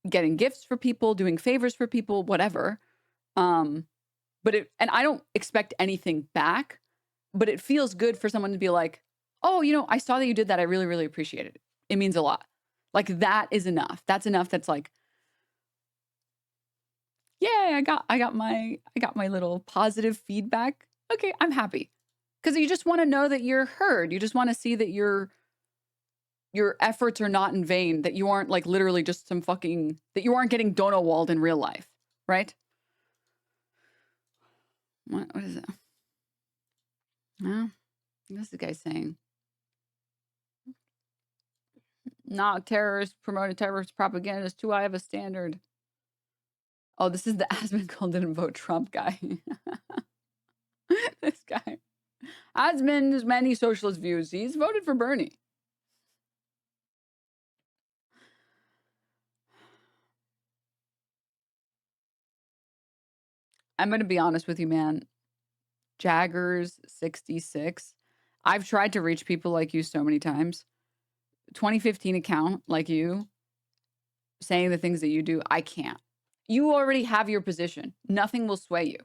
getting gifts for people, doing favors for people, whatever. Um, and I don't expect anything back, but it feels good for someone to be like, oh, I saw that you did that. I really, really appreciate it. It means a lot. Like, that is enough. That's enough. That's like, yeah, I got my little positive feedback. Okay, I'm happy. Because you just want to know that you're heard. You just want to see that your efforts are not in vain, that you aren't like literally just that you aren't getting Donowald in real life, right? What is it? No, what's the guy saying? Not terrorists promoting terrorist propaganda is too high of a standard. Oh, this is the Asmongold didn't vote Trump guy. This guy. Asmon has many socialist views. He's voted for Bernie. I'm going to be honest with you, man. Jaggers 66. I've tried to reach people like you so many times. 2015 account like you, saying the things that you do, I can't. You already have your position. Nothing will sway you.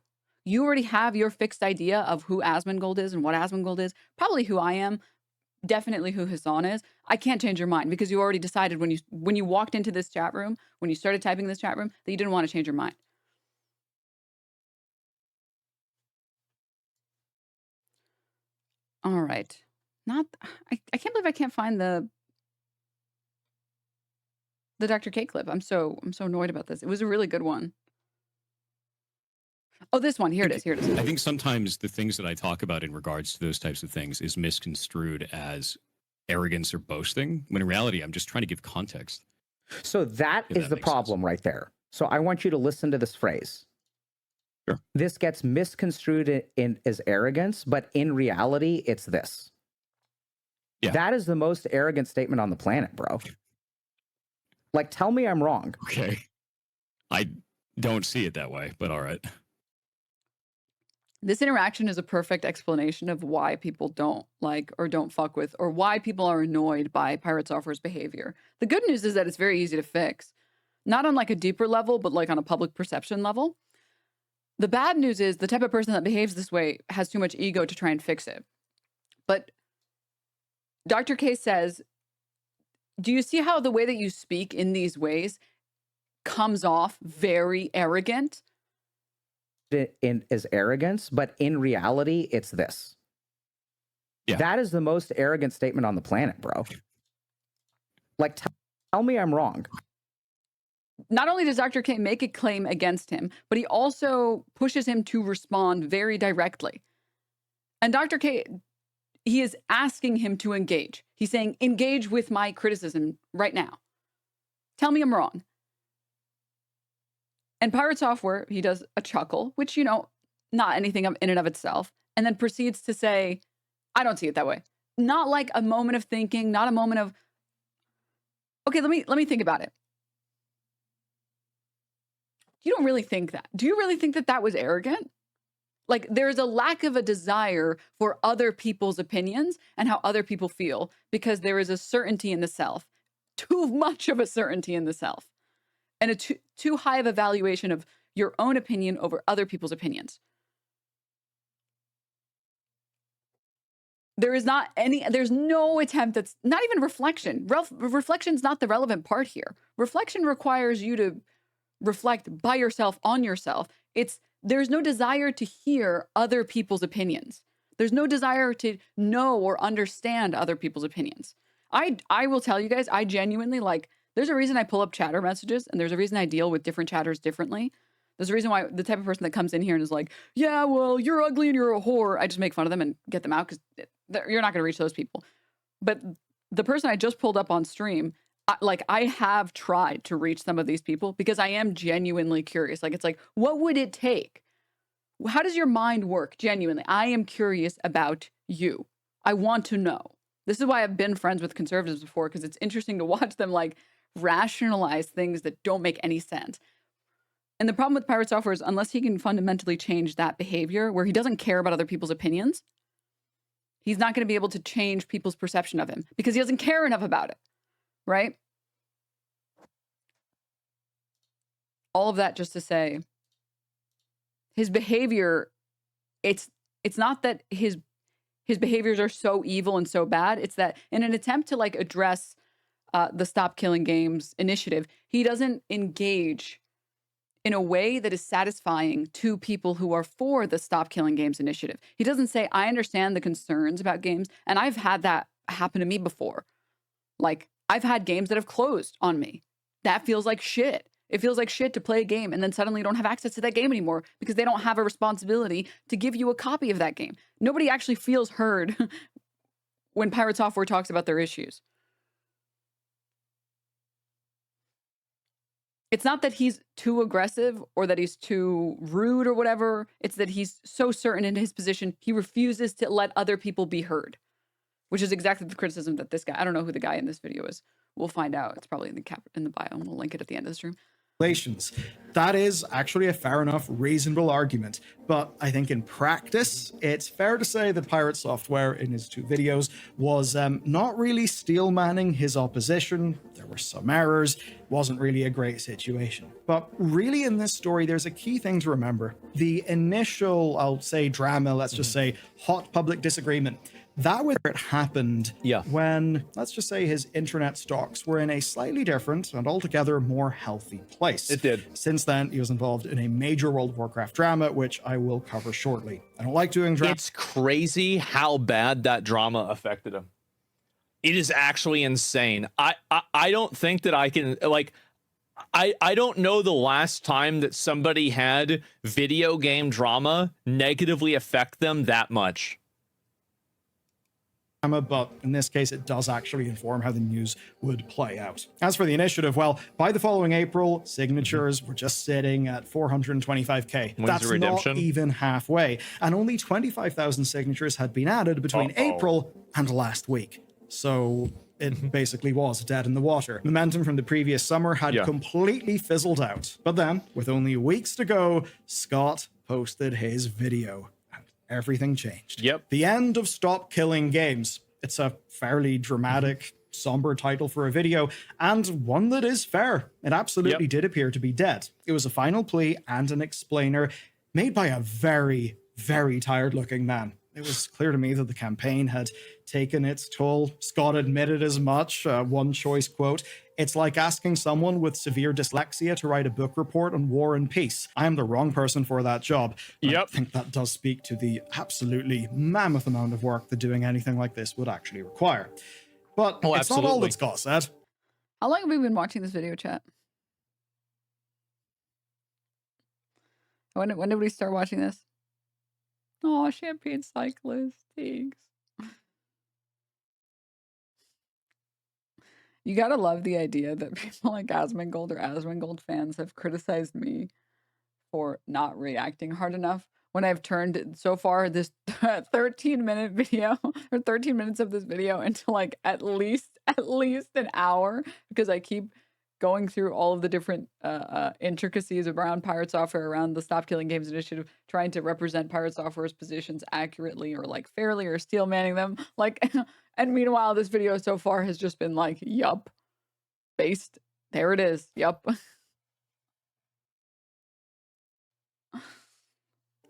You already have your fixed idea of who Asmongold is and what Asmongold is, probably who I am, definitely who Hassan is. I can't change your mind because you already decided when you walked into this chat room, when you started typing in this chat room, that you didn't want to change your mind. All right. I can't believe I can't find the Dr. K clip. I'm so annoyed about this. It was a really good one. Oh, this one. Here it is. Here it is. I think sometimes the things that I talk about in regards to those types of things is misconstrued as arrogance or boasting, when in reality, I'm just trying to give context. So that is the problem right there. So I want you to listen to this phrase. Sure. This gets misconstrued as arrogance, but in reality, it's this. Yeah. That is the most arrogant statement on the planet, bro. Like, tell me I'm wrong. Okay. I don't see it that way, but all right. This interaction is a perfect explanation of why people don't like or don't fuck with, or why people are annoyed by Pirate Software's behavior. The good news is that it's very easy to fix. Not on like a deeper level, but like on a public perception level. The bad news is the type of person that behaves this way has too much ego to try and fix it. But Dr. K says, do you see how the way that you speak in these ways comes off very arrogant? As arrogance, but in reality, it's this. Yeah. That is the most arrogant statement on the planet, bro. Like, tell me I'm wrong. Not only does Dr. K make a claim against him, but he also pushes him to respond very directly. And Dr. K, he is asking him to engage. He's saying, engage with my criticism right now. Tell me I'm wrong. And Pirate Software, he does a chuckle, which, not anything in and of itself, and then proceeds to say, I don't see it that way. Not like a moment of thinking, not a moment of, okay, let me think about it. You don't really think that. Do you really think that that was arrogant? Like, there's a lack of a desire for other people's opinions and how other people feel because there is a certainty in the self, too much of a certainty in the self, and a too high of a valuation of your own opinion over other people's opinions. There's no attempt that's not even reflection. Reflection's not the relevant part here. Reflection requires you to reflect by yourself on yourself. There's no desire to hear other people's opinions. There's no desire to know or understand other people's opinions. I will tell you guys, I genuinely there's a reason I pull up chatter messages, and there's a reason I deal with different chatters differently. There's a reason why the type of person that comes in here and is like, yeah, well, you're ugly and you're a whore. I just make fun of them and get them out because you're not going to reach those people. But the person I just pulled up on stream, I have tried to reach some of these people because I am genuinely curious. It's like, what would it take? How does your mind work? Genuinely, I am curious about you. I want to know. This is why I've been friends with conservatives before, because it's interesting to watch them rationalize things that don't make any sense. And the problem with pirate software is unless he can fundamentally change that behavior where he doesn't care about other people's opinions, he's not going to be able to change people's perception of him because he doesn't care enough about it, right? All of that just to say his behavior, it's not that his behaviors are so evil and so bad. It's that in an attempt to like address the Stop Killing Games initiative, he doesn't engage in a way that is satisfying to people who are for the Stop Killing Games initiative. He doesn't say, I understand the concerns about games, and I've had that happen to me before. Like, I've had games that have closed on me. That feels like shit. It feels like shit to play a game and then suddenly you don't have access to that game anymore because they don't have a responsibility to give you a copy of that game. Nobody actually feels heard when Pirate Software talks about their issues. It's not that he's too aggressive or that he's too rude or whatever. It's that he's so certain in his position, he refuses to let other people be heard, which is exactly the criticism that this guy, I don't know who the guy in this video is. We'll find out. It's probably in the bio, and we'll link it at the end of the stream. That is actually a fair enough, reasonable argument. But I think in practice, it's fair to say that Pirate Software in his 2 videos was not really steel manning his opposition. There were some errors. Wasn't really a great situation. But really in this story, there's a key thing to remember. The initial, I'll say drama, let's just say hot public disagreement, that was where it happened when, let's just say, his internet stocks were in a slightly different and altogether more healthy place. It did. Since then, he was involved in a major World of Warcraft drama, which I will cover shortly. I don't like doing drama. It's crazy how bad that drama affected him. It is actually insane. I don't think that I can, like, I don't know the last time that somebody had video game drama negatively affect them that much. But in this case, it does actually inform how the news would play out. As for the initiative, well, by the following April, signatures were just sitting at 425k. That's not even halfway. And only 25,000 signatures had been added between April and last week. So it basically was dead in the water. Momentum from the previous summer had completely fizzled out. But then, with only weeks to go, Scott posted his video. Everything changed. The end of Stop Killing Games. It's a fairly dramatic, somber title for a video, and one that is fair. It absolutely did appear to be dead. It was a final plea and an explainer made by a very, very tired-looking man. It was clear to me that the campaign had taken its toll. Scott admitted as much. One choice quote, "It's like asking someone with severe dyslexia to write a book report on war and peace. I am the wrong person for that job." I think that does speak to the absolutely mammoth amount of work that doing anything like this would actually require. But it's not all that Scott said. How long have we been watching this video, chat? When did we start watching this? Oh, Champagne Cyclist. Thanks. You gotta love the idea that people like Asmongold or Asmongold fans have criticized me for not reacting hard enough when I've turned so far this 13-minute video or 13 minutes of this video into like at least an hour because I keep going through all of the different intricacies around Pirate Software, around the Stop Killing Games initiative, trying to represent Pirate Software's positions accurately or like fairly or steel manning them. Like, and meanwhile, this video so far has just been like, yup, based. There it is. Yup.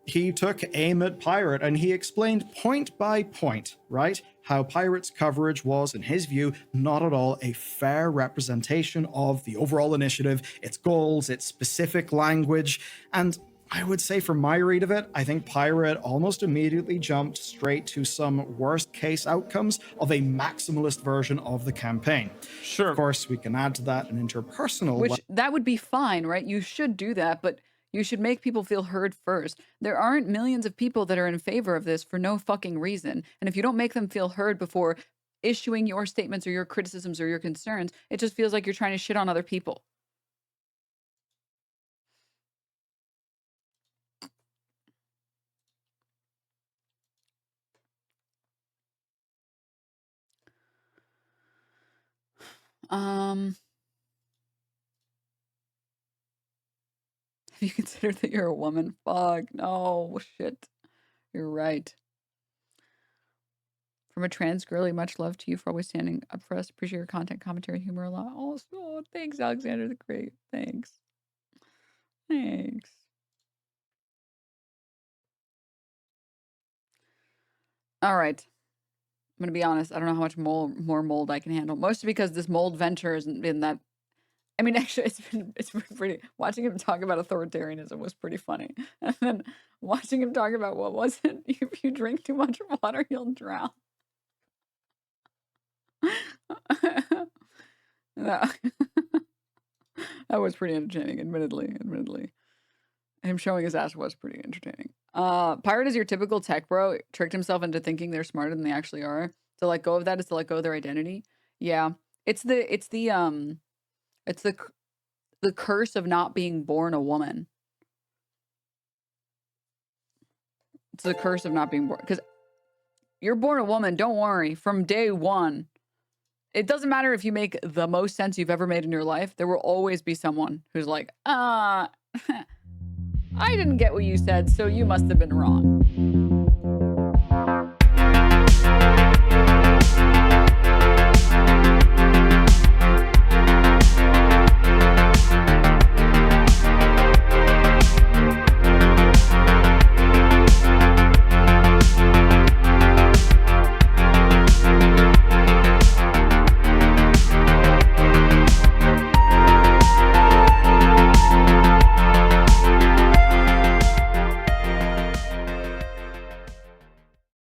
He took aim at Pirate and he explained point by point, right, how Pirate's coverage was, in his view, not at all a fair representation of the overall initiative, its goals, its specific language. And I would say from my read of it, I think Pirate almost immediately jumped straight to some worst case outcomes of a maximalist version of the campaign. Sure. Of course, we can add to that an interpersonal. Which that would be fine, right? You should do that, but you should make people feel heard first. There aren't millions of people that are in favor of this for no fucking reason. And if you don't make them feel heard before issuing your statements or your criticisms or your concerns, it just feels like you're trying to shit on other people. Have you considered that you're a woman? Fuck, no, shit. You're right. From a trans girly, much love to you for always standing up for us. Appreciate your content, commentary, humor a lot. Oh, thanks, Alexander the Great. Thanks. Thanks. All right. I'm going to be honest. I don't know how much more mold I can handle. Mostly because this mold venture hasn't been that... I mean, actually, it's been pretty... Watching him talk about authoritarianism was pretty funny. And then watching him talk about, what was it? If you drink too much water, you'll drown. that was pretty entertaining, admittedly. Him showing his ass was pretty entertaining. Pirate is your typical tech bro. Tricked himself into thinking they're smarter than they actually are. To let go of that is to let go of their identity. Yeah. It's the curse of not being born a woman. It's the curse of not being born. Because you're born a woman, don't worry. From day one, it doesn't matter if you make the most sense you've ever made in your life. There will always be someone who's like, I didn't get what you said, so you must have been wrong.